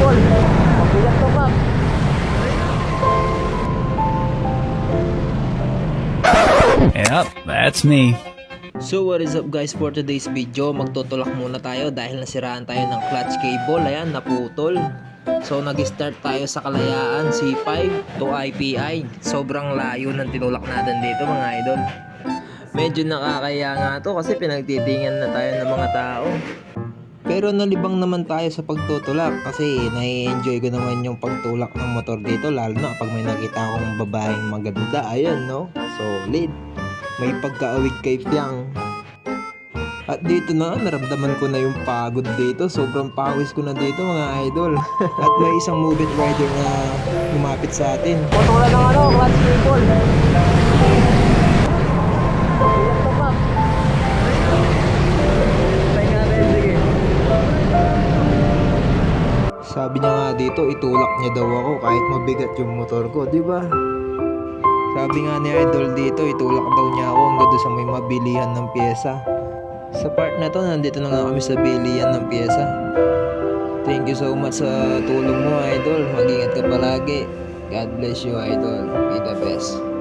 cable. Mabigat to, ma'am. Yep, that's me. So what is up guys, for today's video magtutulak muna tayo dahil nasiraan tayo ng clutch cable. Ayan, naputol. So nag-start tayo sa Kalayaan C5 to IPI. Sobrang layo ng tinulak natin dito mga idol. Medyo nakakaya nga to kasi pinagtitingan na tayo ng mga tao. Pero nalibang naman tayo sa pagtutulak kasi nai-enjoy ko naman yung pagtulak ng motor dito, lalo na pag may nakita akong babaeng maganda. Ayan no, solid. May pagkaawig kay Piang. At dito na, naramdaman ko na yung pagod dito. Sobrang pawis ko na dito mga idol. At may isang moving rider na lumapit sa atin. Putulan ng clutch cable. Sabi niya nga dito, itulak niya daw ako kahit mabigat yung motor ko, di ba? Sabi nga ni Idol dito, itulak daw niya ako hanggang doon sa may mabilihan ng pyesa. Sa part na to, nandito na nga kami sa bilihan ng pyesa. Thank you so much sa tulong mo, Idol. Mag-ingat ka palagi. God bless you, Idol. Be the best.